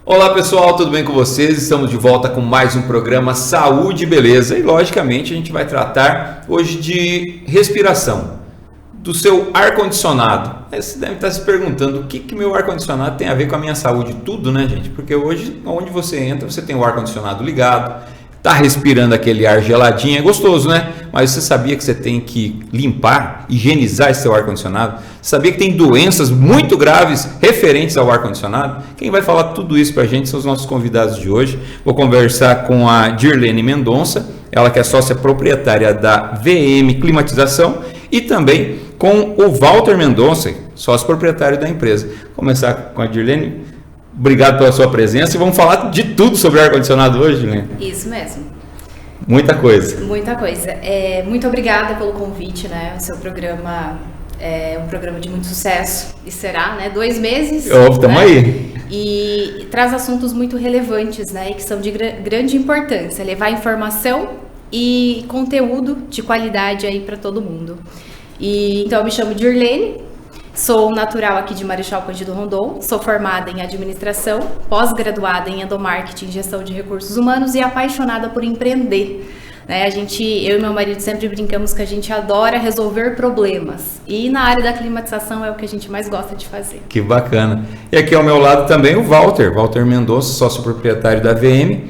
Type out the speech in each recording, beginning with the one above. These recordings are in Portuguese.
Olá pessoal, tudo bem com vocês? Estamos de volta com mais um programa Saúde e Beleza e logicamente a gente vai tratar hoje de respiração, do seu ar-condicionado. Você deve estar se perguntando o que meu ar-condicionado tem a ver com a minha saúde, tudo, né gente? Porque hoje, onde você entra, você tem o ar-condicionado ligado, está respirando aquele ar geladinho, é gostoso, né? Mas você sabia que você tem que limpar, higienizar esse seu ar-condicionado? Sabia que tem doenças muito graves referentes ao ar-condicionado? Quem vai falar tudo isso para a gente são os nossos convidados de hoje. Vou conversar com a Dirlene Mendonça, ela que é sócia proprietária da VM Climatização, e também com o Walter Mendonça, sócio proprietário da empresa. Vou começar com a Dirlene. Obrigado pela sua presença e vamos falar de tudo sobre ar-condicionado hoje, né? Isso mesmo. Muita coisa. Muita coisa. Muito obrigada pelo convite, né? O seu programa é um programa de muito sucesso e será, né? 2 meses. Estamos aí. E traz assuntos muito relevantes, né? E que são de grande importância. Levar informação e conteúdo de qualidade aí para todo mundo. Então, eu me chamo Dirlene. Sou natural aqui de Marechal Cândido Rondon, sou formada em administração, pós-graduada em endomarketing e gestão de recursos humanos e apaixonada por empreender. Né? Eu e meu marido sempre brincamos que a gente adora resolver problemas e na área da climatização é o que a gente mais gosta de fazer. Que bacana. E aqui ao meu lado também o Walter Mendonça, sócio proprietário da VM,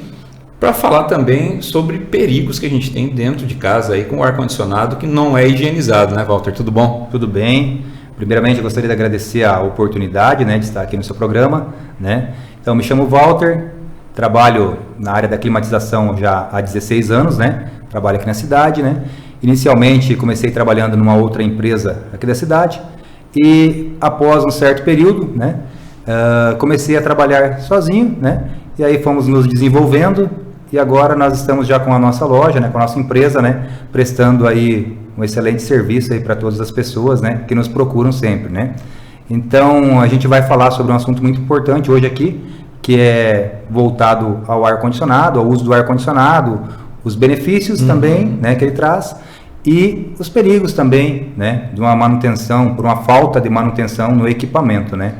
para falar também sobre perigos que a gente tem dentro de casa aí com o ar-condicionado que não é higienizado, né, Walter? Tudo bom? Tudo bem. Primeiramente, eu gostaria de agradecer a oportunidade, né, de estar aqui no seu programa, né? Então, me chamo Walter, trabalho na área da climatização já há 16 anos, né? Trabalho aqui na cidade, né? Inicialmente, comecei trabalhando numa outra empresa aqui da cidade e, após um certo período, né, comecei a trabalhar sozinho, né? E aí fomos nos desenvolvendo e agora nós estamos já com a nossa loja, né, com a nossa empresa, né, prestando aí um excelente serviço aí para todas as pessoas, né, que nos procuram sempre, né. Então, a gente vai falar sobre um assunto muito importante hoje aqui, que é voltado ao ar-condicionado, ao uso do ar-condicionado, os benefícios também, né, que ele traz e os perigos também, né, de uma manutenção, por uma falta de manutenção no equipamento, né.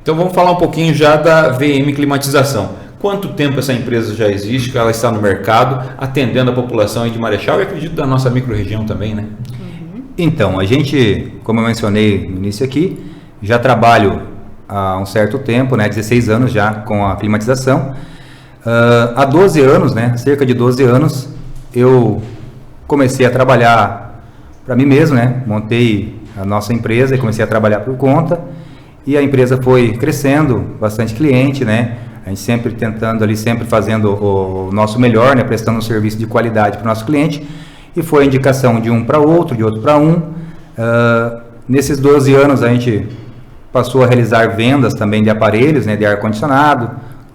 Então, vamos falar um pouquinho já da VM Climatização. Quanto tempo essa empresa já existe, que ela está no mercado, atendendo a população aí de Marechal e acredito da nossa micro-região também, né? Então, a gente, como eu mencionei no início aqui, já trabalho há um certo tempo, né, 16 anos já com a climatização. Há 12 anos, né, cerca de 12 anos, eu comecei a trabalhar para mim mesmo, né, montei a nossa empresa e comecei a trabalhar por conta. E a empresa foi crescendo, bastante cliente, né? A gente sempre tentando ali, sempre fazendo o nosso melhor, né? Prestando um serviço de qualidade para o nosso cliente. E foi a indicação de um para outro, de outro para um. Nesses 12 anos a gente passou a realizar vendas também de aparelhos, né? De ar-condicionado.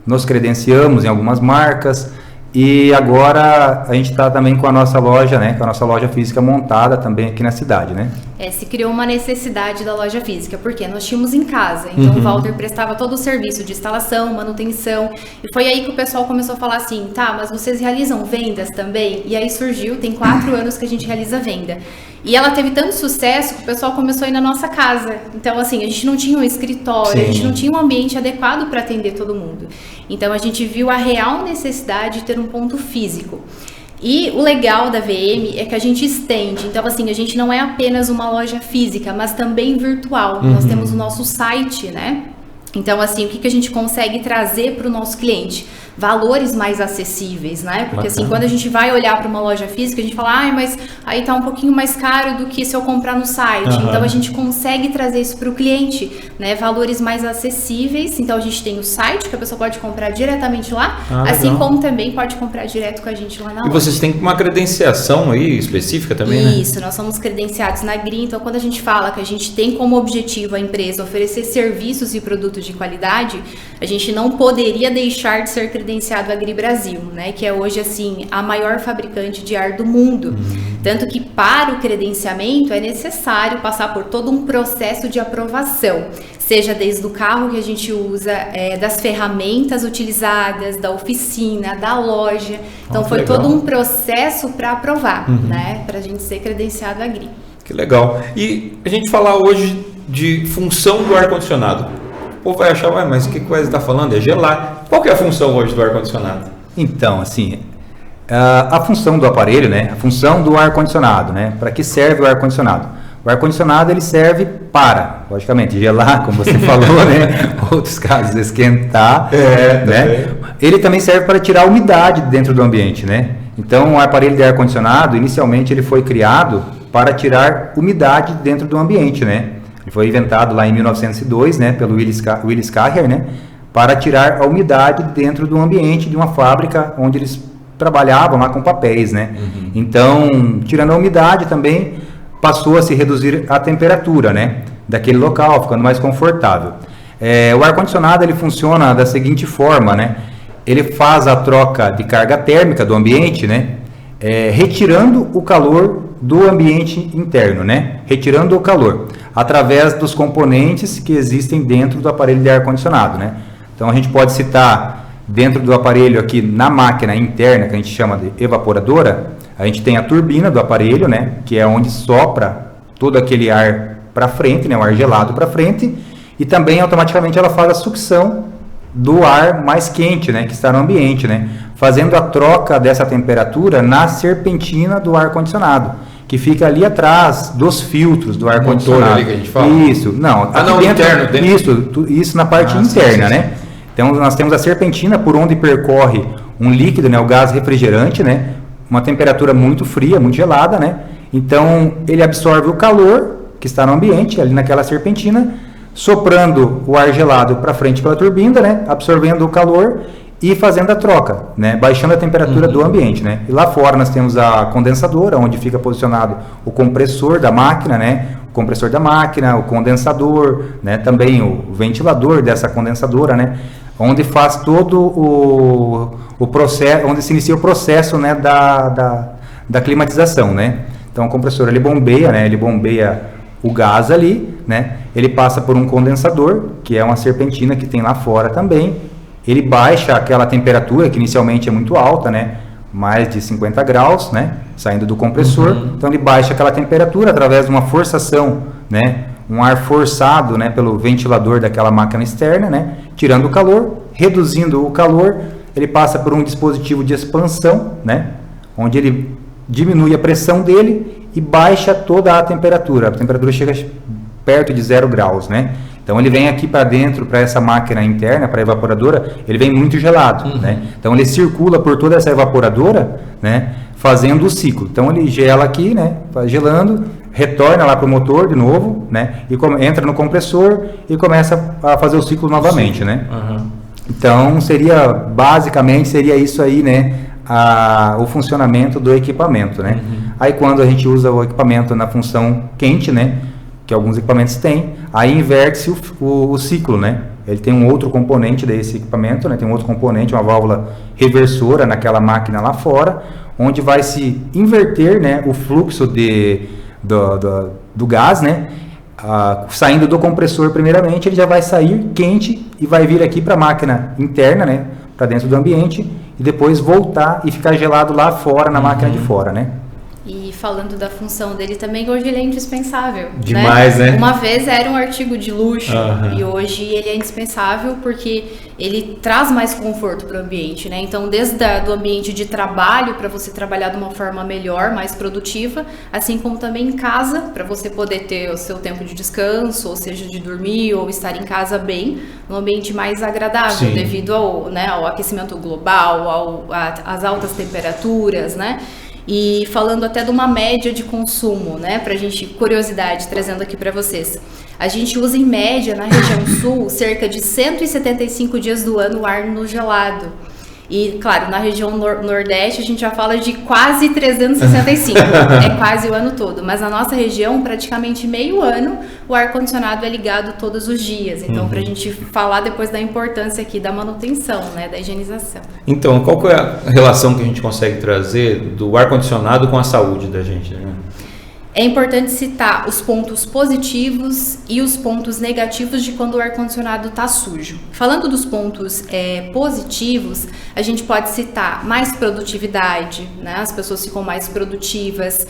Nos credenciamos em algumas marcas. E agora a gente está também com a nossa loja, né? Com a nossa loja física montada também aqui na cidade, né? Se criou uma necessidade da loja física, porque nós tínhamos em casa, então o Walter prestava todo o serviço de instalação, manutenção, e foi aí que o pessoal começou a falar assim, tá, mas vocês realizam vendas também? E aí surgiu, tem 4 anos que a gente realiza venda. E ela teve tanto sucesso que o pessoal começou a ir na nossa casa. Então, assim, a gente não tinha um escritório, Sim. A gente não tinha um ambiente adequado para atender todo mundo. Então, a gente viu a real necessidade de ter um ponto físico. E o legal da VM é que a gente estende. Então, assim, a gente não é apenas uma loja física, mas também virtual. Nós temos o nosso site, né? Então, assim, o que a gente consegue trazer para o nosso cliente? Valores mais acessíveis, né? Porque assim, quando a gente vai olhar para uma loja física, a gente fala, mas aí tá um pouquinho mais caro do que se eu comprar no site. Então a gente consegue trazer isso para o cliente, né? Valores mais acessíveis. Então a gente tem o site que a pessoa pode comprar diretamente lá, assim legal. Como também pode comprar direto com a gente lá na loja. E vocês têm uma credenciação aí específica também, né? Isso, nós somos credenciados na GRI. Então quando a gente fala que a gente tem como objetivo a empresa oferecer serviços e produtos de qualidade, a gente não poderia deixar de ser credenciado à GRI Brasil, né, que é hoje assim a maior fabricante de ar do mundo. Tanto que para o credenciamento é necessário passar por todo um processo de aprovação, seja desde o carro que a gente usa, das ferramentas utilizadas, da oficina, da loja. Então foi legal. Todo um processo para aprovar, né, para a gente ser credenciado à GRI. Que legal. E a gente falar hoje de função do ar-condicionado. povo vai achar, ué, mas o que o Wesley está falando? É gelar. Qual que é a função hoje do ar-condicionado? Então, assim, a função do aparelho, né? A função do ar-condicionado, né? Para que serve o ar-condicionado? O ar-condicionado ele serve para, logicamente, gelar, como você falou, né? Outros casos, esquentar, né? Ele também serve para tirar a umidade dentro do ambiente, né? Então, o aparelho de ar-condicionado, inicialmente, ele foi criado para tirar umidade dentro do ambiente, né? Ele foi inventado lá em 1902, né? Pelo Willis Carrier, né? Para tirar a umidade dentro do ambiente de uma fábrica onde eles trabalhavam lá com papéis, né? Então, tirando a umidade também, passou a se reduzir a temperatura, né? Daquele local, ficando mais confortável. O ar-condicionado, ele funciona da seguinte forma, né? Ele faz a troca de carga térmica do ambiente, né? Retirando o calor do ambiente interno, né? Retirando o calor através dos componentes que existem dentro do aparelho de ar-condicionado, né? Então, a gente pode citar dentro do aparelho aqui, na máquina interna, que a gente chama de evaporadora, a gente tem a turbina do aparelho, né? Que é onde sopra todo aquele ar para frente, né? O ar gelado para frente, e também automaticamente ela faz a sucção do ar mais quente, né? Que está no ambiente, né? Fazendo a troca dessa temperatura na serpentina do ar-condicionado, que fica ali atrás dos filtros do ar-condicionado. Ali que a gente fala? Isso, não. Não, interno. Dentro. Isso na parte interna, né? Então, nós temos a serpentina por onde percorre um líquido, né? O gás refrigerante, né? Uma temperatura muito fria, muito gelada, né? Então, ele absorve o calor que está no ambiente, ali naquela serpentina, soprando o ar gelado para frente pela turbina, né? Absorvendo o calor e fazendo a troca, né? Baixando a temperatura do ambiente, né? E lá fora nós temos a condensadora, onde fica posicionado o compressor da máquina, né? O compressor da máquina, o condensador, né? Também o ventilador dessa condensadora, né? Onde faz todo o processo, onde se inicia o processo, né? Da climatização, né? Então o compressor ele bombeia, né? Ele bombeia o gás ali, né? Ele passa por um condensador, que é uma serpentina que tem lá fora também. Ele baixa aquela temperatura, que inicialmente é muito alta, né? Mais de 50 graus, né? Saindo do compressor. Então ele baixa aquela temperatura através de uma forçação, né? Um ar forçado, né? Pelo ventilador daquela máquina externa, né? Tirando o calor, reduzindo o calor. Ele passa por um dispositivo de expansão, né? Onde ele diminui a pressão dele e baixa toda a temperatura. A temperatura chega perto de 0 graus, né? Então ele vem aqui para dentro, para essa máquina interna, para a evaporadora, ele vem muito gelado, né? Então ele circula por toda essa evaporadora, né? Fazendo o ciclo. Então ele gela aqui, né? Vai gelando, retorna lá para o motor de novo, né? E entra no compressor e começa a fazer o ciclo novamente, né? Então basicamente seria isso aí, né? O funcionamento do equipamento, né? Aí quando a gente usa o equipamento na função quente, né? Que alguns equipamentos têm, aí inverte-se o ciclo, né? Ele tem um outro componente desse equipamento, né? Tem um outro componente, uma válvula reversora naquela máquina lá fora, onde vai se inverter, né? O fluxo do gás, né? Saindo do compressor primeiramente, ele já vai sair quente e vai vir aqui para a máquina interna, né? Para dentro do ambiente e depois voltar e ficar gelado lá fora, na máquina de fora, né? E falando da função dele também, hoje ele é indispensável. Demais, né? Uma vez era um artigo de luxo e hoje ele é indispensável porque ele traz mais conforto para o ambiente, né? Então, desde do ambiente de trabalho, para você trabalhar de uma forma melhor, mais produtiva, assim como também em casa, para você poder ter o seu tempo de descanso, ou seja, de dormir ou estar em casa bem, num ambiente mais agradável, devido ao aquecimento global, às altas temperaturas, né? E falando até de uma média de consumo, né, pra gente, curiosidade, trazendo aqui para vocês. A gente usa em média na região sul cerca de 175 dias do ano o ar no gelado. E, claro, na região nordeste a gente já fala de quase 365, é quase o ano todo. Mas na nossa região, praticamente meio ano, o ar-condicionado é ligado todos os dias. Então, para a gente falar depois da importância aqui da manutenção, né, da higienização. Então, qual que é a relação que a gente consegue trazer do ar-condicionado com a saúde da gente, né? É importante citar os pontos positivos e os pontos negativos de quando o ar-condicionado está sujo. Falando dos pontos positivos, a gente pode citar mais produtividade, né? As pessoas ficam mais produtivas,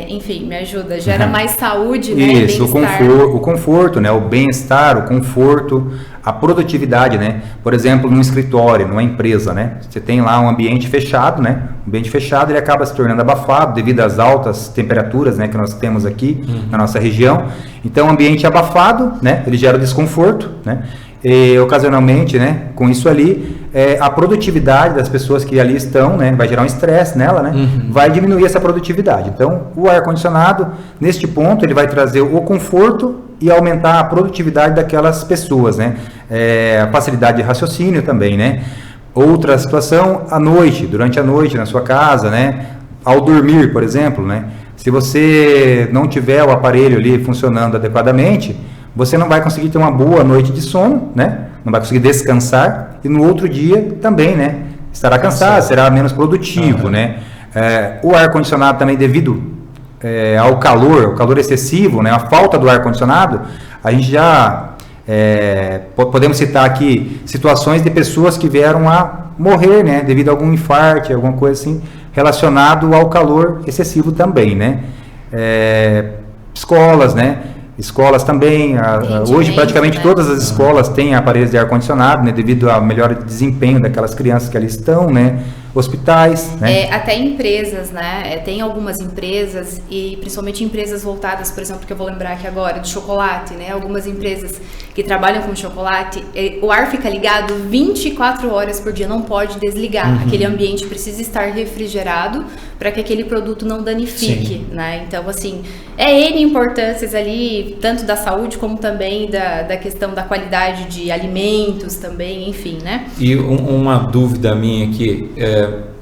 enfim, me ajuda, gera mais saúde, né? Isso, o conforto, né? O bem-estar, o conforto, a produtividade, né? Por exemplo, num escritório, numa empresa, né? Você tem lá um ambiente fechado, né? O ambiente fechado, ele acaba se tornando abafado devido às altas temperaturas, né? Que nós temos aqui na nossa região. Então, o ambiente abafado, né? Ele gera desconforto, né? E, ocasionalmente, né? Com isso ali, a produtividade das pessoas que ali estão, né? Vai gerar um estresse nela, né? Vai diminuir essa produtividade. Então, o ar-condicionado, neste ponto, ele vai trazer o conforto e aumentar a produtividade daquelas pessoas, né? A facilidade de raciocínio também, né? Outra situação, à noite, durante a noite na sua casa, né? Ao dormir, por exemplo, né? Se você não tiver o aparelho ali funcionando adequadamente, você não vai conseguir ter uma boa noite de sono, né? Não vai conseguir descansar e no outro dia também, né? Estará cansado, será menos produtivo, né? O ar-condicionado também devido ao calor excessivo, né? A falta do ar-condicionado, a gente já podemos citar aqui situações de pessoas que vieram a morrer, né? Devido a algum infarto, alguma coisa assim, relacionado ao calor excessivo também, né? Escolas, né? Escolas também, hoje praticamente todas as escolas têm aparelhos de ar-condicionado, né, devido ao melhor desempenho daquelas crianças que ali estão, né, hospitais, né. Até empresas, né, tem algumas empresas e principalmente empresas voltadas, por exemplo, que eu vou lembrar aqui agora, de chocolate, né, algumas empresas que trabalham com chocolate, o ar fica ligado 24 horas por dia, não pode desligar, aquele ambiente precisa estar refrigerado para que aquele produto não danifique, né, então assim, N importâncias ali, tanto da saúde como também da questão da qualidade de alimentos também, enfim, né? E uma dúvida minha aqui,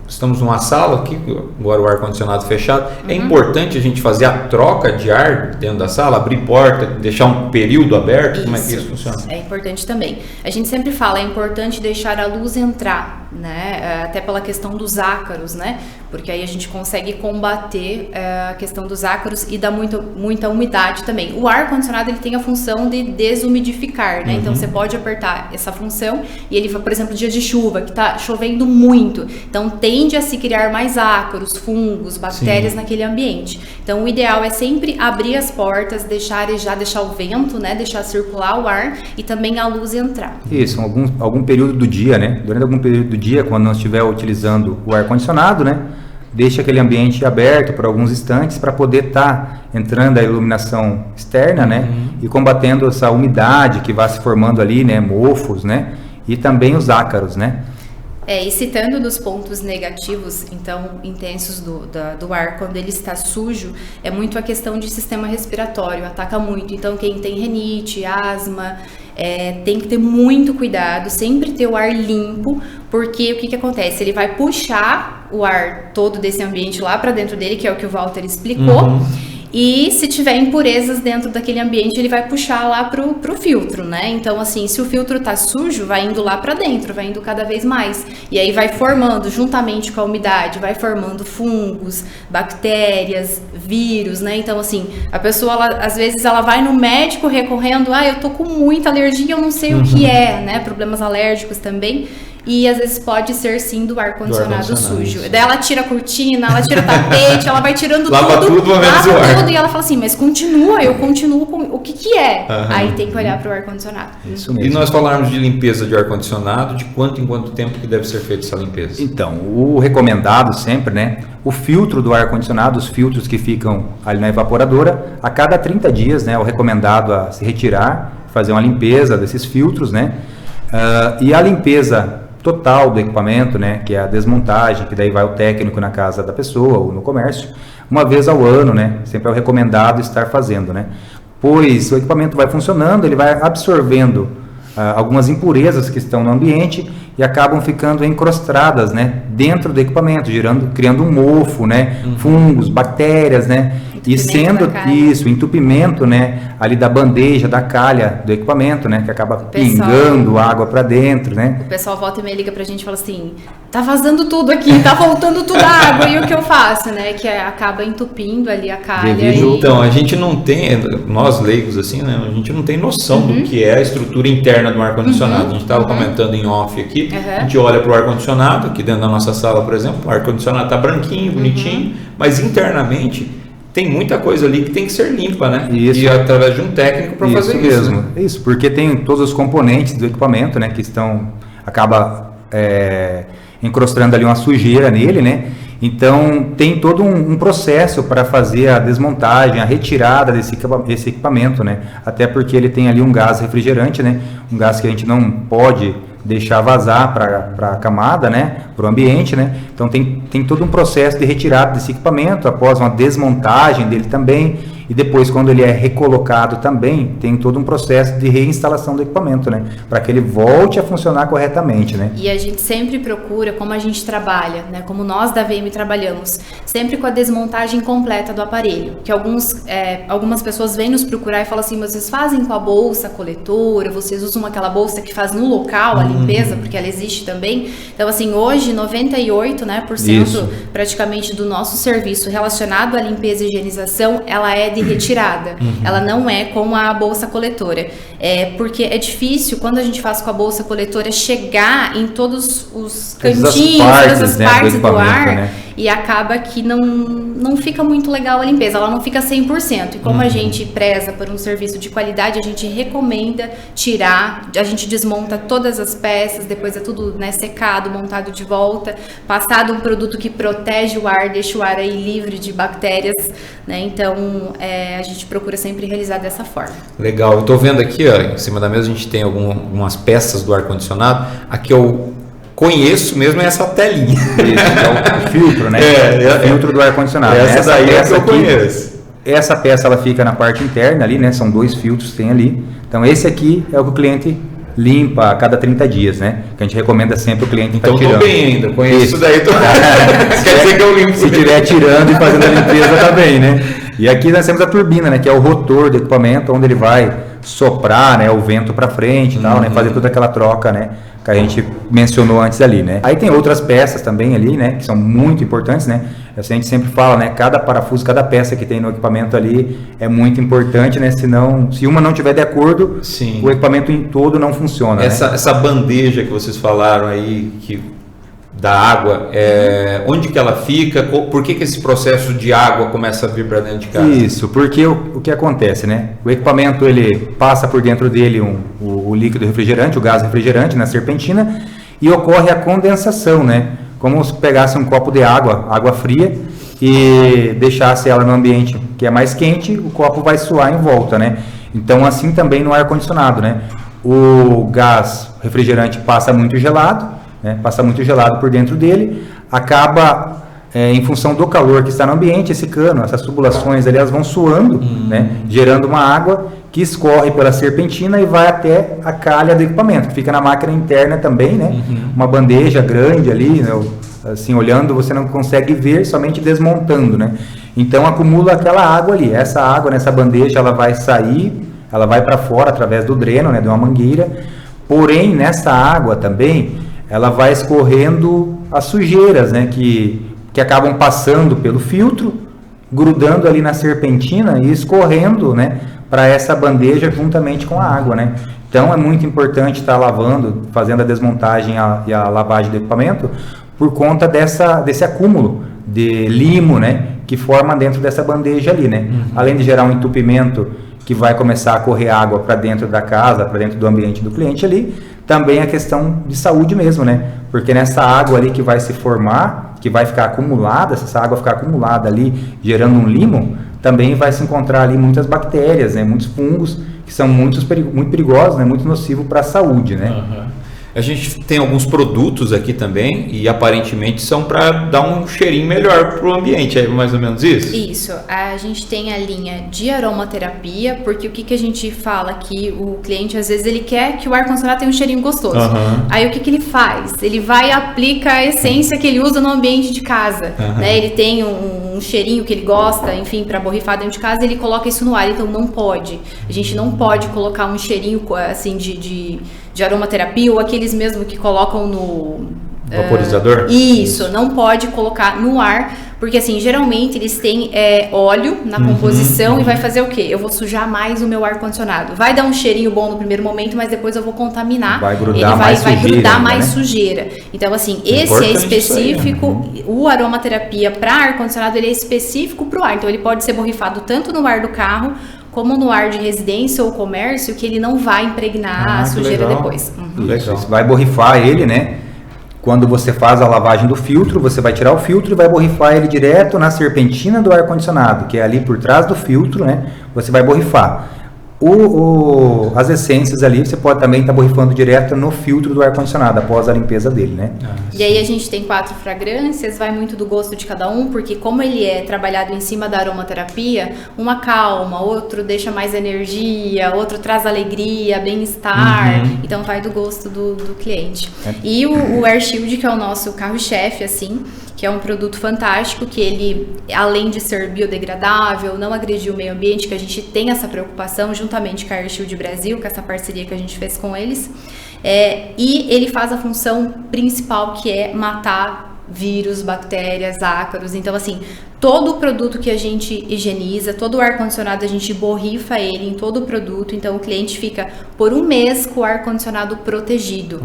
estamos numa sala aqui, agora o ar-condicionado fechado, é importante a gente fazer a troca de ar dentro da sala, abrir porta, deixar um período aberto? Como é que isso funciona? É importante também. A gente sempre fala, é importante deixar a luz entrar, né? Até pela questão dos ácaros, né? Porque aí a gente consegue combater a questão dos ácaros e dá muita umidade também. O ar-condicionado, ele tem a função de desumidificar, né? Então você pode apertar essa função e ele, por exemplo, dias de chuva, que tá chovendo muito, então tende a se criar mais ácaros, fungos, bactérias naquele ambiente. Então o ideal é sempre abrir as portas, deixar o vento, né? Deixar circular o ar e também a luz entrar. Isso, algum período do dia, né? Durante algum período do dia, quando nós estiver utilizando o ar-condicionado, né? Deixa aquele ambiente aberto por alguns instantes para poder estar entrando a iluminação externa, né? E combatendo essa umidade que vai se formando ali, né? Mofos, né? E também os ácaros, né? E citando dos pontos negativos, então, intensos do ar, quando ele está sujo, é muito a questão de sistema respiratório, ataca muito. Então, quem tem rinite, asma, tem que ter muito cuidado, sempre ter o ar limpo, porque o que acontece? Ele vai puxar o ar todo desse ambiente lá para dentro dele, que é o que o Walter explicou, e se tiver impurezas dentro daquele ambiente, ele vai puxar lá pro filtro, né? Então, assim, se o filtro tá sujo, vai indo lá para dentro, vai indo cada vez mais. E aí vai formando, juntamente com a umidade, vai formando fungos, bactérias, vírus, né? Então, assim, a pessoa, às vezes, ela vai no médico recorrendo, eu tô com muita alergia, eu não sei o que é, né? Problemas alérgicos também. E às vezes pode ser sim do ar-condicionado sujo. Daí ela tira a cortina, ela tira o tapete, ela vai tirando lava tudo, e ela fala assim, mas eu continuo com o que é? Aí tem que olhar para o ar-condicionado. Isso mesmo. E nós falarmos de limpeza de ar-condicionado, de quanto em quanto tempo que deve ser feita essa limpeza? Então, o recomendado sempre, né? O filtro do ar-condicionado, os filtros que ficam ali na evaporadora, a cada 30 dias, né? O recomendado a se retirar, fazer uma limpeza desses filtros, né? E a limpeza total do equipamento, né, que é a desmontagem, que daí vai o técnico na casa da pessoa ou no comércio, uma vez ao ano, né, sempre é o recomendado estar fazendo, né, pois o equipamento vai funcionando, ele vai absorvendo algumas impurezas que estão no ambiente e acabam ficando encrostadas, né, dentro do equipamento, criando um mofo, né, fungos, bactérias, né, E sendo isso, entupimento, né, ali da bandeja, da calha do equipamento, né, que acaba pingando água para dentro, né? O pessoal volta e meia liga pra gente e fala assim, tá vazando tudo aqui, tá voltando tudo a água, e o que eu faço, né, que acaba entupindo ali a calha. Então, a gente não tem, nós leigos assim, né, a gente não tem noção do que é a estrutura interna do ar-condicionado. A gente estava comentando em off aqui, a gente olha para o ar-condicionado, aqui dentro da nossa sala, por exemplo, o ar-condicionado tá branquinho, bonitinho, mas internamente tem muita coisa ali que tem que ser limpa, né? Isso. E através de um técnico para fazer isso. Mesmo. Né? Isso, porque tem todos os componentes do equipamento, né? Que acaba encrostando ali uma sujeira nele, né? Então tem todo um processo para fazer a desmontagem, a retirada desse equipamento, né? Até porque ele tem ali um gás refrigerante, né? Um gás que a gente não pode deixar vazar para a camada, né, para o ambiente, né? Então tem todo um processo de retirada desse equipamento após uma desmontagem dele também, e depois quando ele é recolocado também tem todo um processo de reinstalação do equipamento, né, para que ele volte a funcionar corretamente, né? E a gente sempre procura, como a gente trabalha, né, como nós da VM trabalhamos, sempre com a desmontagem completa do aparelho, que algumas pessoas vêm nos procurar e falam assim, vocês fazem com a bolsa coletora, vocês usam aquela bolsa que faz no local a limpeza, porque ela existe também. Então, assim, hoje 98%, né, praticamente do nosso serviço relacionado à limpeza e higienização, ela é de retirada. Ela não é com a bolsa coletora. Porque é difícil, quando a gente faz com a bolsa coletora, chegar em todos os cantinhos, todas as partes do ar, né? E acaba que não fica muito legal a limpeza, ela não fica 100%. E como a gente preza por um serviço de qualidade, a gente recomenda tirar, a gente desmonta todas as peças, depois é tudo, né, secado, montado de volta, passado um produto que protege o ar, deixa o ar aí livre de bactérias, né? Então a gente procura sempre realizar dessa forma. Legal, eu tô vendo aqui, ó, em cima da mesa a gente tem algumas peças do ar-condicionado. Aqui eu conheço mesmo essa telinha. Isso, é o filtro, né? O filtro do ar-condicionado. Essa daí é que eu conheço. Essa peça ela fica na parte interna ali, né? São 2 filtros que tem ali. Então esse aqui é o que o cliente limpa a cada 30 dias, né? Que a gente recomenda sempre o cliente estar tirando. Então tô bem ainda, conheço isso daí. Quer dizer que eu limpo. Se estiver tirando e fazendo a limpeza, tá bem, né? E aqui nós temos a turbina, né? Que é o rotor do equipamento, onde ele vai soprar, né? O vento para frente e tal, né? Fazer toda aquela troca, né? Que a gente mencionou antes ali, né? Aí tem outras peças também ali, né? Que são muito importantes, né? A gente sempre fala, né? Cada parafuso, cada peça que tem no equipamento ali é muito importante, né? Senão, se uma não tiver de acordo, sim, o equipamento em todo não funciona. Essa bandeja que vocês falaram aí, da água, onde que ela fica? Por que esse processo de água começa a vir para dentro de casa? Isso, porque o que acontece, né? O equipamento, ele passa por dentro dele o líquido refrigerante, o gás refrigerante na serpentina, e ocorre a condensação, né? Como se pegasse um copo de água fria, e deixasse ela no ambiente que é mais quente, o copo vai suar em volta, né? Então, assim também no ar-condicionado, né? O gás refrigerante passa muito gelado, né? Passa muito gelado por dentro dele, acaba, em função do calor que está no ambiente, esse cano, essas tubulações ali, elas vão suando, né? Gerando uma água que escorre pela serpentina e vai até a calha do equipamento, que fica na máquina interna também, né? Uma bandeja grande ali, né? Assim, olhando, você não consegue ver, somente desmontando, né? Então, acumula aquela água ali. Essa água nessa bandeja, ela vai sair, ela vai para fora através do dreno, né? De uma mangueira. Porém, nessa água também, ela vai escorrendo as sujeiras, né? Que acabam passando pelo filtro, grudando ali na serpentina e escorrendo, né? Para essa bandeja juntamente com a água, né? Então, é muito importante estar lavando, fazendo a desmontagem e a lavagem do equipamento, por conta desse acúmulo de limo, né, que forma dentro dessa bandeja ali, né? Além de gerar um entupimento que vai começar a correr água para dentro da casa, para dentro do ambiente do cliente ali, também a questão de saúde mesmo, né? Porque nessa água ali que vai se formar, que vai ficar acumulada, se essa água ficar acumulada ali, gerando um limo, também vai se encontrar ali muitas bactérias, né? Muitos fungos que são muito perigosos, né? Muito nocivos para a saúde, né? A gente tem alguns produtos aqui também e aparentemente são para dar um cheirinho melhor para o ambiente, é mais ou menos isso? Isso, a gente tem a linha de aromaterapia, porque o que a gente fala aqui, o cliente às vezes ele quer que o ar-condicionado tenha um cheirinho gostoso. Aí o que ele faz? Ele vai e aplica a essência que ele usa no ambiente de casa, né? Ele tem um cheirinho que ele gosta, enfim, para borrifar dentro de casa, ele coloca isso no ar, então não pode. A gente não pode colocar um cheirinho assim de aromaterapia ou aqueles mesmo que colocam no vaporizador? Isso, não pode colocar no ar, porque assim, geralmente eles têm óleo na composição e vai fazer o quê? Eu vou sujar mais o meu ar-condicionado. Vai dar um cheirinho bom no primeiro momento, mas depois eu vou contaminar. Vai grudar ele mais vai sujeira, grudar ainda, mais né? sujeira. Então assim, esse é específico, o aromaterapia para ar-condicionado, ele é específico para o ar. Então ele pode ser borrifado tanto no ar do carro, como no ar de residência ou comércio, que ele não vai impregnar a sujeira depois. Legal. Você vai borrifar ele, né? Quando você faz a lavagem do filtro, você vai tirar o filtro e vai borrifar ele direto na serpentina do ar-condicionado, que é ali por trás do filtro, né? Você vai borrifar. As essências ali, você pode também estar borrifando direto no filtro do ar-condicionado, após a limpeza dele, né? E aí a gente tem 4 fragrâncias, vai muito do gosto de cada um, porque como ele é trabalhado em cima da aromaterapia, uma calma, outro deixa mais energia, outro traz alegria, bem-estar, então vai do gosto do cliente. E o Air Shield, que é o nosso carro-chefe, assim, que é um produto fantástico, que ele, além de ser biodegradável, não agredir o meio ambiente, que a gente tem essa preocupação juntamente com a Air Shield Brasil, com essa parceria que a gente fez com eles, e ele faz a função principal, que é matar vírus, bactérias, ácaros. Então, assim, todo o produto que a gente higieniza, todo o ar-condicionado, a gente borrifa ele em todo o produto. Então, o cliente fica por um mês com o ar-condicionado protegido.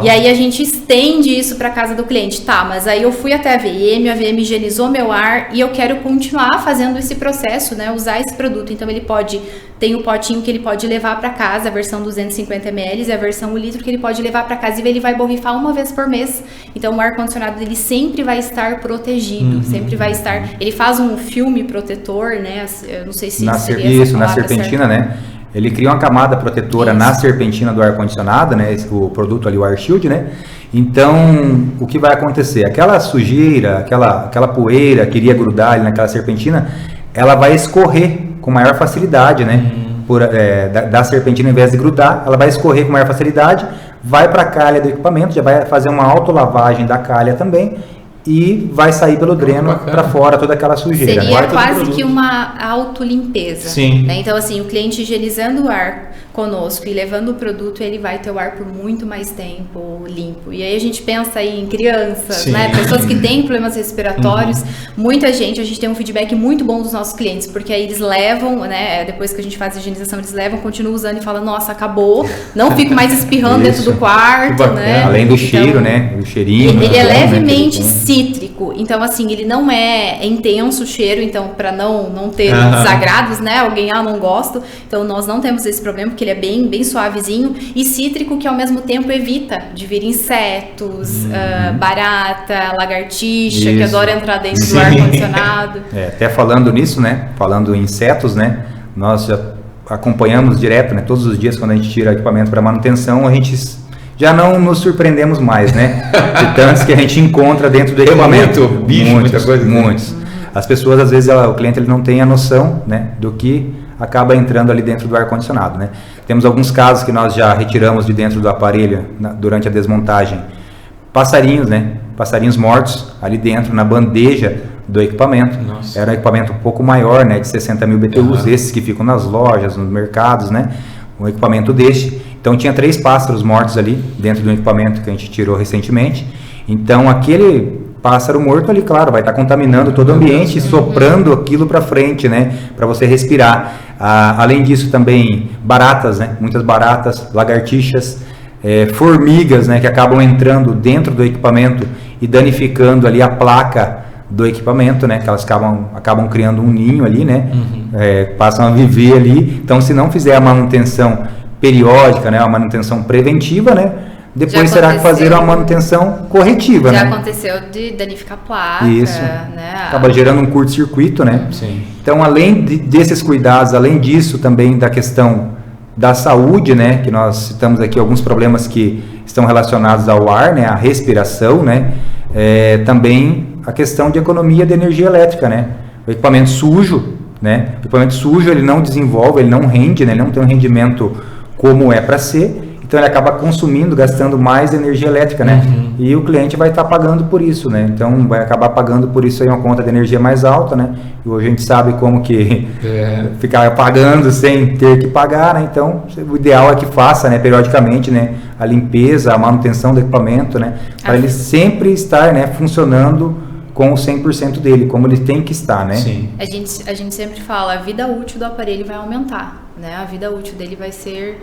E aí, a gente estende isso para casa do cliente. Tá, mas aí eu fui até a VM higienizou meu ar e eu quero continuar fazendo esse processo, né? Usar esse produto. Então, ele pode... Tem o potinho que ele pode levar para casa, a versão 250 ml, e a versão 1 litro que ele pode levar para casa e ele vai borrifar uma vez por mês. Então, o ar-condicionado dele sempre vai estar protegido, sempre vai estar... Ele faz um filme protetor, né? Eu não sei se seria essa na serpentina, certa, né? Ele cria uma camada protetora na serpentina do ar-condicionado, né? O produto ali, o Air Shield, né? Então, o que vai acontecer? Aquela sujeira, aquela poeira que iria grudar ali naquela serpentina, ela vai escorrer com maior facilidade, né? Da serpentina, ao invés de grudar, ela vai escorrer com maior facilidade, vai para a calha do equipamento, já vai fazer uma autolavagem da calha também e vai sair pelo dreno para fora toda aquela sujeira. Seria quase que uma autolimpeza. Sim. Né? Então, assim, o cliente higienizando o ar conosco e levando o produto, ele vai ter o ar por muito mais tempo limpo. E aí a gente pensa aí em crianças, né? Pessoas que têm problemas respiratórios. Muita gente, a gente tem um feedback muito bom dos nossos clientes, porque aí eles levam, né? Depois que a gente faz a higienização, eles levam, continuam usando e falam, nossa, acabou, não fico mais espirrando dentro do quarto, né? Além do cheiro, né? O cheirinho. Ele é levemente cítrico, então assim, ele não é intenso o cheiro, então para não ter desagrados, né? Alguém, não gosto, então nós não temos esse problema, porque ele é bem suavezinho, e cítrico, que ao mesmo tempo evita de vir insetos, barata, lagartixa, que adora entrar dentro do ar-condicionado. Até falando nisso, né? Falando em insetos, né? Nós já acompanhamos direto, né? Todos os dias, quando a gente tira equipamento para manutenção, a gente já não nos surpreendemos mais, né? De tantos que a gente encontra dentro do equipamento. Muito bicho, muita coisa. Muitos. As pessoas, às vezes, o cliente ele não tem a noção, né, do que acaba entrando ali dentro do ar-condicionado, né? Temos alguns casos que nós já retiramos de dentro do aparelho durante a desmontagem. Passarinhos, né? Passarinhos mortos ali dentro, na bandeja do equipamento. Nossa. Era um equipamento um pouco maior, né? De 60 mil BTUs, esses que ficam nas lojas, nos mercados, né? Um equipamento deste. Então tinha 3 pássaros mortos ali dentro do equipamento que a gente tirou recentemente. Então aquele pássaro morto ali, claro, vai estar contaminando todo o ambiente, soprando aquilo para frente, né? Para você respirar. Além disso também baratas, né? Muitas baratas, lagartixas, formigas, né? Que acabam entrando dentro do equipamento e danificando ali a placa do equipamento, né? Que elas acabam criando um ninho ali, né? Passam a viver ali. Então, se não fizer a manutenção periódica, né? A manutenção preventiva, né? Depois será que fazer uma manutenção corretiva, já né? Já aconteceu de danificar placa, isso, né? Acaba gerando um curto-circuito, né? Sim. Então, além desses cuidados, além disso também da questão da saúde, né, que nós citamos aqui alguns problemas que estão relacionados ao ar, né, a respiração, né, também a questão de economia de energia elétrica, né, o equipamento sujo, né, o equipamento sujo ele não desenvolve, ele não rende, né, ele não tem um rendimento como é para ser, então ele acaba consumindo, gastando mais energia elétrica, né? E o cliente vai estar pagando por isso, né? Então vai acabar pagando por isso aí uma conta de energia mais alta, né? E hoje a gente sabe como que ficar pagando sem ter que pagar, né? Então o ideal é que faça, né, periodicamente, né, a limpeza, a manutenção do equipamento, né? Para ele sempre estar, né, funcionando com o 100% dele, como ele tem que estar, né? Sim. A gente sempre fala, a vida útil do aparelho vai aumentar, né? A vida útil dele vai ser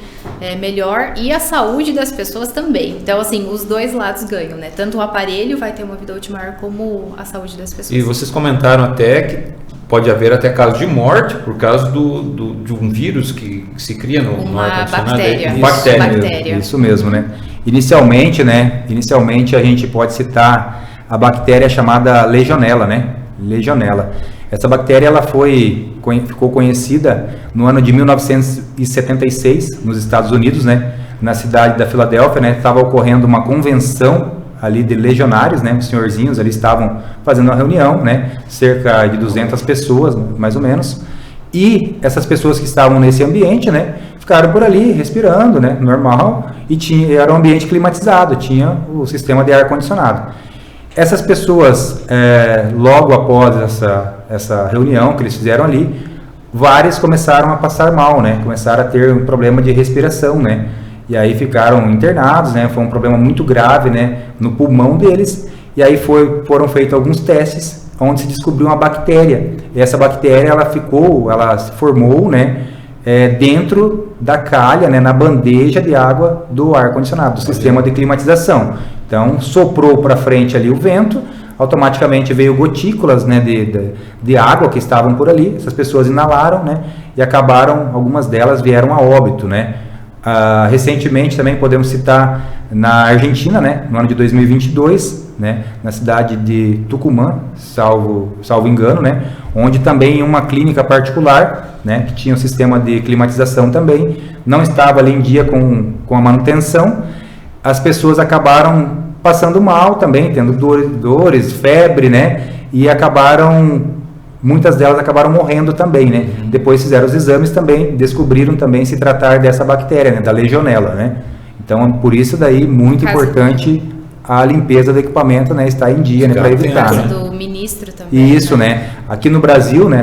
melhor e a saúde das pessoas também. Então, assim, os dois lados ganham, né? Tanto o aparelho vai ter uma vida útil maior, como a saúde das pessoas. E vocês comentaram até que pode haver até casos de morte por causa de um vírus que se cria no ar-condicionado. Bactéria. Isso mesmo, né? Inicialmente a gente pode citar a bactéria chamada Legionella, né? Legionella. Essa bactéria ela ficou conhecida no ano de 1976 nos Estados Unidos, né? Na cidade da Filadélfia, né? Estava ocorrendo uma convenção ali de legionários, né? Os senhorzinhos ali estavam fazendo uma reunião, né? Cerca de 200 pessoas, mais ou menos. E essas pessoas que estavam nesse ambiente, né? Ficaram por ali respirando, né? Normal. E era um ambiente climatizado, tinha o sistema de ar condicionado. Essas pessoas, logo após essa reunião que eles fizeram ali, vários começaram a passar mal, né? Começaram a ter um problema de respiração, né? E aí ficaram internados, né? Foi um problema muito grave, né? No pulmão deles. E aí foram feitos alguns testes, onde se descobriu uma bactéria. E essa bactéria, ela se formou, né? Dentro da calha, né? Na bandeja de água do ar-condicionado, do sistema de climatização. Então, soprou para frente ali o vento, automaticamente veio gotículas, né, de água que estavam por ali, essas pessoas inalaram, né, e algumas delas vieram a óbito, né. Recentemente também podemos citar na Argentina, né, no ano de 2022, né, na cidade de Tucumã, salvo engano, né, onde também uma clínica particular, né, que tinha um sistema de climatização também, não estava ali em dia com a manutenção. As pessoas acabaram passando mal também, tendo dores, febre, né? E muitas delas acabaram morrendo também, né? Depois fizeram os exames também, descobriram também se tratar dessa bactéria, né? Da Legionella, né? Então, por isso daí, muito importante a limpeza do equipamento, né? Estar em dia, né? Para evitar, né? Do ministro também. Isso, né? Aqui no Brasil a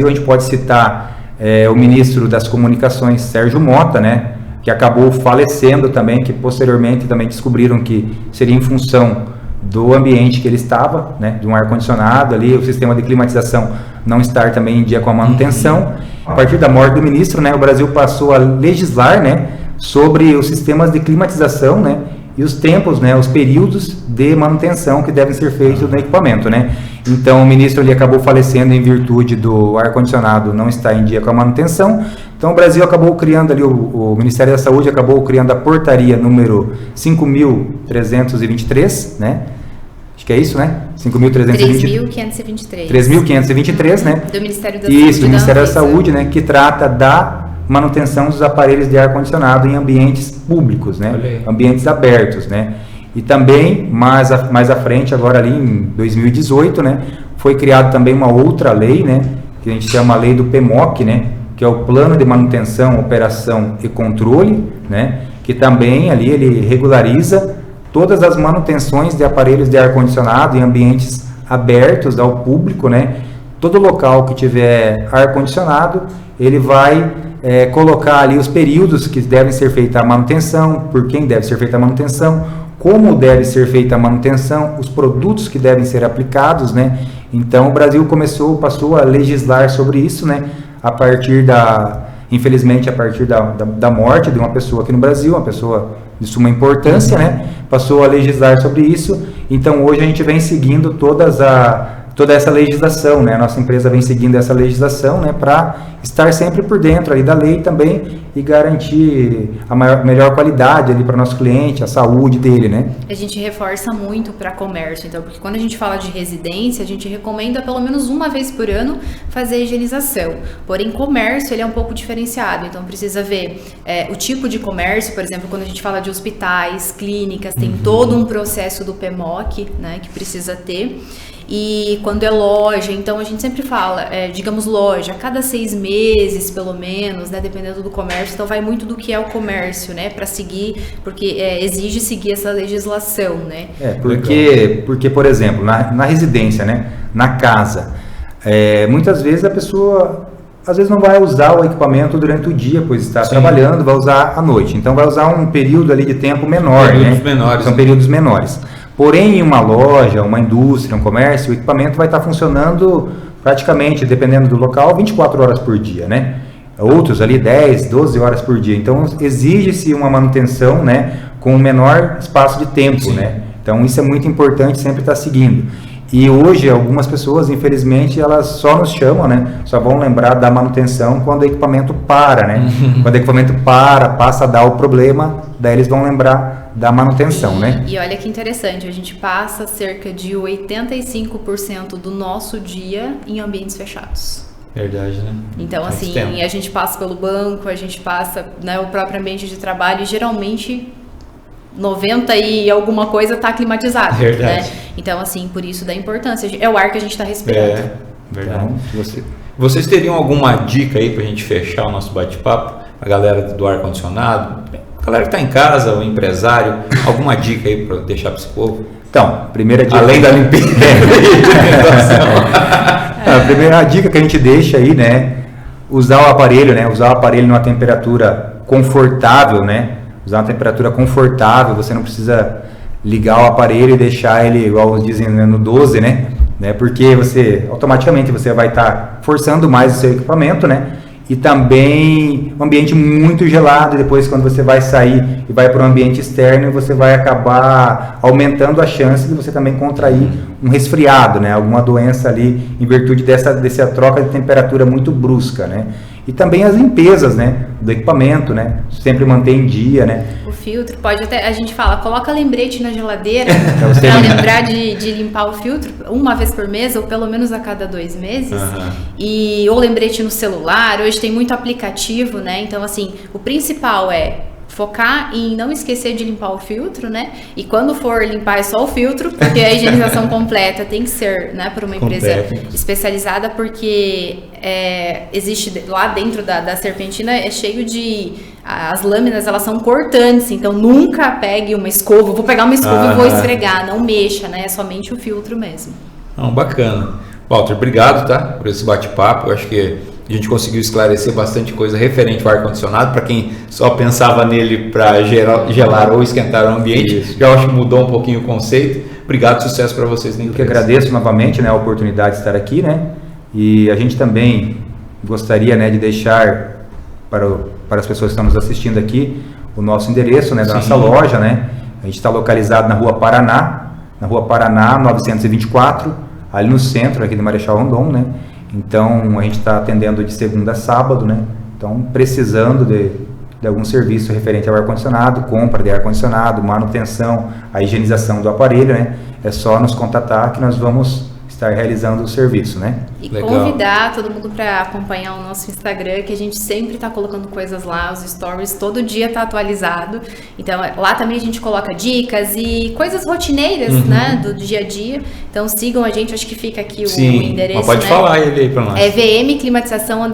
gente pode citar o ministro das Comunicações, Sérgio Mota, né? Que acabou falecendo também, que posteriormente também descobriram que seria em função do ambiente que ele estava, né, de um ar-condicionado ali, o sistema de climatização não estar também em dia com a manutenção. A partir da morte do ministro, né, o Brasil passou a legislar, né, sobre os sistemas de climatização, né, e os tempos, né, os períodos de manutenção que devem ser feitos no equipamento, né. Então o ministro ali acabou falecendo em virtude do ar-condicionado não estar em dia com a manutenção. Então o Brasil acabou criando ali, o Ministério da Saúde acabou criando a portaria número 5.323, né? Acho que é isso, né? 3.523, né? Do Ministério da Saúde. Isso, do Ministério da Saúde, né? Que trata da manutenção dos aparelhos de ar-condicionado em ambientes públicos, né? Ambientes abertos, né? E também, mais à frente, agora ali em 2018, né? Foi criada também uma outra lei, né? Que a gente chama a lei do PMOC, né? Que é o Plano de Manutenção, Operação e Controle, né? Que também ali ele regulariza todas as manutenções de aparelhos de ar-condicionado em ambientes abertos ao público, né? Todo local que tiver ar-condicionado, ele vai colocar ali os períodos que devem ser feita a manutenção, por quem deve ser feita a manutenção, como deve ser feita a manutenção, os produtos que devem ser aplicados, né? Então o Brasil passou a legislar sobre isso, né? Infelizmente, a partir da morte de uma pessoa aqui no Brasil, uma pessoa de suma importância, né? Passou a legislar sobre isso. Então, hoje a gente vem seguindo todas toda essa legislação, né? A nossa empresa vem seguindo essa legislação, né? Para estar sempre por dentro ali da lei também e garantir a melhor qualidade ali para o nosso cliente, a saúde dele, né? A gente reforça muito para comércio, então, porque quando a gente fala de residência, a gente recomenda pelo menos uma vez por ano fazer a higienização. Porém, comércio, ele é um pouco diferenciado, então precisa ver o tipo de comércio, por exemplo, quando a gente fala de hospitais, clínicas, tem todo um processo do PMOC, né, que precisa ter. E quando é loja, então a gente sempre fala, digamos loja, a cada 6 meses pelo menos, né, dependendo do comércio, então vai muito do que é o comércio, né, para seguir, porque exige seguir essa legislação, né. Porque por exemplo, na residência, né, na casa, muitas vezes a pessoa às vezes não vai usar o equipamento durante o dia, pois está trabalhando, vai usar à noite, então vai usar um período ali de tempo menor, períodos menores, são períodos menores. Porém, em uma loja, uma indústria, um comércio, o equipamento vai estar funcionando praticamente, dependendo do local, 24 horas por dia, né? Outros ali 10, 12 horas por dia. Então, exige-se uma manutenção, né, com um menor espaço de tempo, né? Então, isso é muito importante sempre estar seguindo. E hoje, algumas pessoas, infelizmente, elas só nos chamam, né? Só vão lembrar da manutenção quando o equipamento para, né? Quando o equipamento passa a dar o problema, daí eles vão lembrar da manutenção, né? E olha que interessante, a gente passa cerca de 85% do nosso dia em ambientes fechados. Verdade, né? Então, assim, a gente passa pelo banco, a gente passa, né, o próprio ambiente de trabalho e geralmente 90 e alguma coisa está climatizado. Verdade. Né? Então, assim, por isso da importância. É o ar que a gente está respirando. Verdade. Então, vocês teriam alguma dica aí para a gente fechar o nosso bate-papo? A galera do ar-condicionado, a galera que está em casa, o empresário, alguma dica aí para deixar para esse povo? Então, primeira dica... Além da limpeza. A primeira dica que a gente deixa aí, né? Usar o aparelho, né? Usar o aparelho numa temperatura confortável, né? Usar uma temperatura confortável, você não precisa ligar o aparelho e deixar ele, igual dizem, no 12, né? Porque automaticamente você vai estar forçando mais o seu equipamento, né? E também um ambiente muito gelado, depois quando você vai sair e vai para um ambiente externo, você vai acabar aumentando a chance de você também contrair um resfriado, né? Alguma doença ali em virtude dessa troca de temperatura muito brusca, né? E também as limpezas, né, do equipamento, né, sempre manter em dia, né. O filtro, pode até, a gente fala, coloca lembrete na geladeira para lembrar de limpar o filtro uma vez por mês ou pelo menos a cada 2 meses. Ou lembrete no celular, hoje tem muito aplicativo, né, então assim, o principal é focar em não esquecer de limpar o filtro, né? E quando for limpar é só o filtro, porque a higienização completa tem que ser, né, por uma empresa especializada, porque existe lá dentro da serpentina é cheio de... As lâminas, elas são cortantes, então nunca pegue uma escova, vou pegar uma escova e vou esfregar, não mexa, né? É somente o filtro mesmo. Bacana. Walter, obrigado, tá? Por esse bate-papo, eu acho que a gente conseguiu esclarecer bastante coisa referente ao ar-condicionado, para quem só pensava nele para gelar ou esquentar o ambiente. Isso. Já acho que mudou um pouquinho o conceito. Obrigado, sucesso para vocês. Eu que agradeço novamente, né, a oportunidade de estar aqui, né? E a gente também gostaria, né, de deixar para as pessoas que estão nos assistindo aqui o nosso endereço, né, da nossa loja, né? A gente está localizado na Rua Paraná 924, ali no centro aqui de Marechal Rondon, né? Então, a gente está atendendo de segunda a sábado, né? Então, precisando de algum serviço referente ao ar-condicionado, compra de ar-condicionado, manutenção, a higienização do aparelho, né? É só nos contatar que nós vamos estar realizando o serviço, né? E convidar todo mundo para acompanhar o nosso Instagram, que a gente sempre está colocando coisas lá, os stories, todo dia está atualizado. Então, lá também a gente coloca dicas e coisas rotineiras, né, do dia a dia. Então, sigam a gente, acho que fica aqui o endereço, mas pode falar ele aí para nós. É VM Climatização _.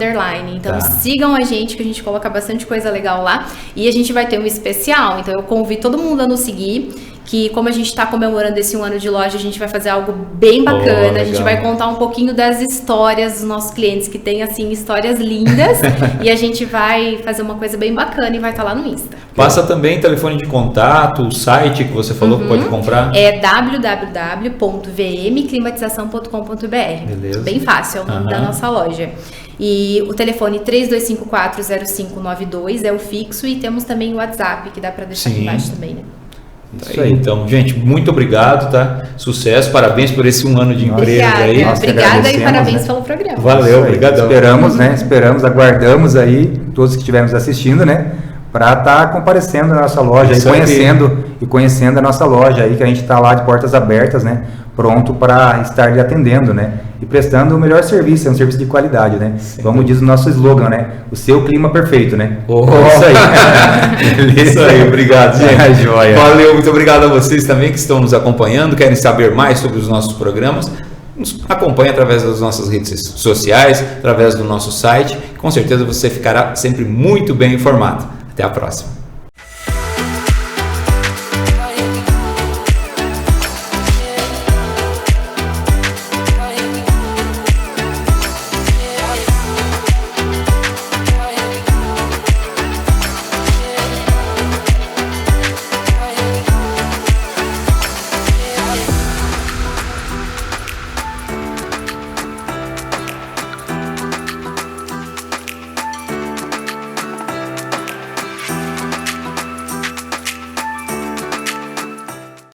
Então, sigam a gente, que a gente coloca bastante coisa legal lá. E a gente vai ter um especial, então eu convido todo mundo a nos seguir, que como a gente está comemorando esse 1 ano de loja, a gente vai fazer algo bem bacana, a gente vai contar um pouquinho das histórias dos nossos clientes, que tem, assim, histórias lindas, e a gente vai fazer uma coisa bem bacana e vai estar lá no Insta. Passa também telefone de contato, o site que você falou que pode comprar. É www.vmclimatização.com.br. Beleza. Bem fácil, é o nome da nossa loja. E o telefone 32540592 é o fixo, e temos também o WhatsApp, que dá para deixar aqui embaixo também, né? Isso aí. Então, gente, muito obrigado, tá? Sucesso, parabéns por esse 1 ano de empresa aí. Nós que Obrigada e agradecemos, parabéns né? pelo programa. Valeu, obrigadão. Esperamos, né? Esperamos, aguardamos aí, todos que estivermos assistindo, né? Para estar comparecendo na nossa loja e conhecendo a nossa loja aí, que a gente está lá de portas abertas, né? Pronto para estar lhe atendendo, né? E prestando o melhor serviço, é um serviço de qualidade, né? Como diz o nosso slogan, né? O seu clima perfeito, né? Isso aí. Isso aí, obrigado, gente. Joia. Valeu, muito obrigado a vocês também que estão nos acompanhando, querem saber mais sobre os nossos programas. Nos acompanhe através das nossas redes sociais, através do nosso site. Com certeza você ficará sempre muito bem informado. Até a próxima.